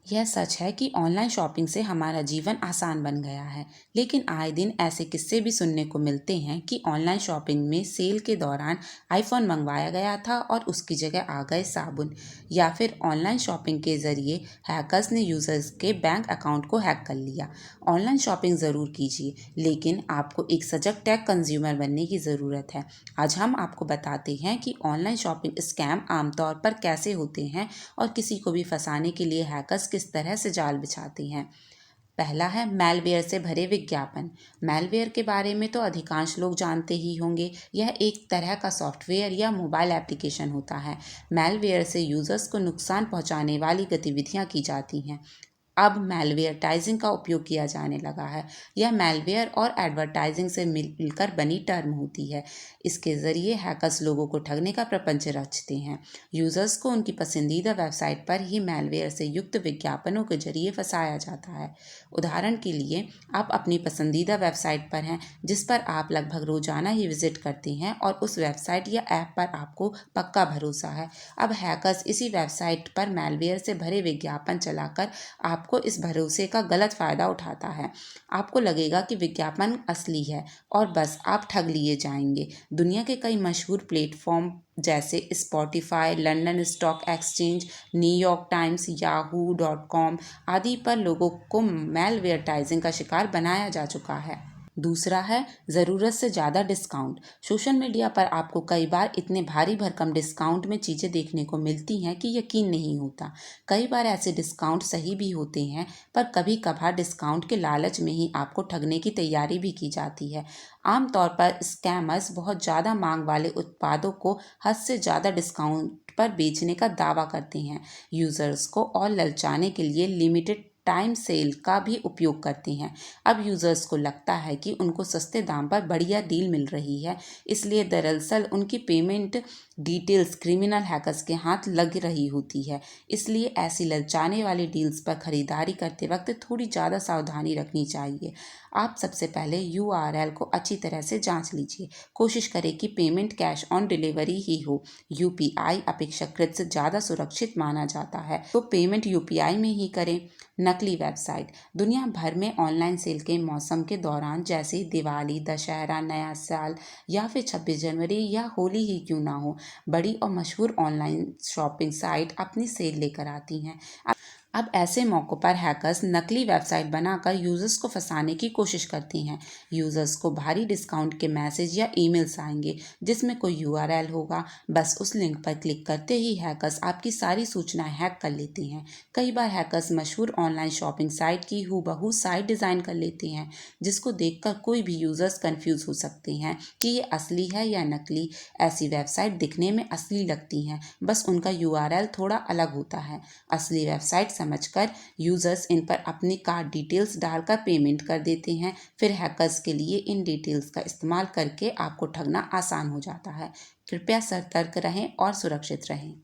यह सच है कि ऑनलाइन शॉपिंग से हमारा जीवन आसान बन गया है, लेकिन आए दिन ऐसे किस्से भी सुनने को मिलते हैं कि ऑनलाइन शॉपिंग में सेल के दौरान आईफोन मंगवाया गया था और उसकी जगह आ गए साबुन, या फिर ऑनलाइन शॉपिंग के जरिए हैकर्स ने यूजर्स के बैंक अकाउंट को हैक कर लिया। ऑनलाइन शॉपिंग ज़रूर कीजिए, लेकिन आपको एक सजग टेक कंज्यूमर बनने की ज़रूरत है। आज हम आपको बताते हैं कि ऑनलाइन शॉपिंग स्कैम आमतौर पर कैसे होते हैं और किसी को भी फंसाने के लिए हैकर्स किस तरह से जाल बिछाते हैं। पहला है मैलवेयर से भरे विज्ञापन। मैलवेयर के बारे में तो अधिकांश लोग जानते ही होंगे। यह एक तरह का सॉफ्टवेयर या मोबाइल एप्लीकेशन होता है। मैलवेयर से यूजर्स को नुकसान पहुंचाने वाली गतिविधियां की जाती हैं। अब मैलवेयरटाइजिंग का उपयोग किया जाने लगा है। यह मैलवेयर और एडवर्टाइजिंग से मिलकर बनी टर्म होती है। इसके ज़रिए हैकर्स लोगों को ठगने का प्रपंच रचते हैं। यूज़र्स को उनकी पसंदीदा वेबसाइट पर ही मैलवेयर से युक्त विज्ञापनों के जरिए फंसाया जाता है। उदाहरण के लिए, आप अपनी पसंदीदा वेबसाइट पर हैं जिस पर आप लगभग रोजाना ही विजिट करते हैं और उस वेबसाइट या ऐप पर आपको पक्का भरोसा है। अब हैकर्स इसी वेबसाइट पर मैलवेयर से भरे विज्ञापन चलाकर आपको इस भरोसे का गलत फ़ायदा उठाता है। आपको लगेगा कि विज्ञापन असली है और बस आप ठग लिए जाएंगे। दुनिया के कई मशहूर प्लेटफॉर्म जैसे Spotify, London stock exchange, New York times, yahoo.com आदि पर लोगों को मैलवेयरटाइजिंग का शिकार बनाया जा चुका है। दूसरा है ज़रूरत से ज़्यादा डिस्काउंट। सोशल मीडिया पर आपको कई बार इतने भारी भरकम डिस्काउंट में चीज़ें देखने को मिलती हैं कि यकीन नहीं होता। कई बार ऐसे डिस्काउंट सही भी होते हैं, पर कभी कभार डिस्काउंट के लालच में ही आपको ठगने की तैयारी भी की जाती है। आमतौर पर स्कैमर्स बहुत ज़्यादा मांग वाले उत्पादों को हद से ज़्यादा डिस्काउंट पर बेचने का दावा करते हैं। यूज़र्स को और ललचाने के लिए लिमिटेड टाइम सेल का भी उपयोग करते हैं। अब यूज़र्स को लगता है कि उनको सस्ते दाम पर बढ़िया डील मिल रही है, इसलिए दरअसल उनकी पेमेंट डिटेल्स क्रिमिनल हैकर्स के हाथ लग रही होती है। इसलिए ऐसी ललचाने वाली डील्स पर खरीदारी करते वक्त थोड़ी ज़्यादा सावधानी रखनी चाहिए। आप सबसे पहले यूआरएल को अच्छी तरह से जांच लीजिए। कोशिश करें कि पेमेंट कैश ऑन डिलीवरी ही हो। यूपीआई अपेक्षाकृत से ज़्यादा सुरक्षित माना जाता है, तो पेमेंट यूपीआई में ही करें। नकली वेबसाइट। दुनिया भर में ऑनलाइन सेल के मौसम के दौरान, जैसे दिवाली, दशहरा, नया साल या फिर 26 जनवरी या होली ही क्यों ना हो, बड़ी और मशहूर ऑनलाइन शॉपिंग साइट अपनी सेल लेकर आती हैं। अब ऐसे मौक़ों पर हैकर्स नकली वेबसाइट बनाकर यूज़र्स को फंसाने की कोशिश करती हैं। यूज़र्स को भारी डिस्काउंट के मैसेज या ईमेल्स आएंगे जिसमें कोई यूआरएल होगा। बस उस लिंक पर क्लिक करते ही हैकर्स आपकी सारी सूचनाएं हैक कर लेते हैं। कई बार हैकर्स मशहूर ऑनलाइन शॉपिंग साइट की हूबहू साइट डिज़ाइन कर लेते हैं, जिसको देखकर कोई भी यूज़र्स कन्फ्यूज़ हो सकते हैं कि ये असली है या नकली। ऐसी वेबसाइट दिखने में असली लगती हैं, बस उनका यूआरएल थोड़ा अलग होता है। असली वेबसाइट समझकर यूजर्स इन पर अपनी कार्ड डिटेल्स डालकर पेमेंट कर देते हैं। फिर हैकर्स के लिए इन डिटेल्स का इस्तेमाल करके आपको ठगना आसान हो जाता है। कृपया सतर्क रहें और सुरक्षित रहें।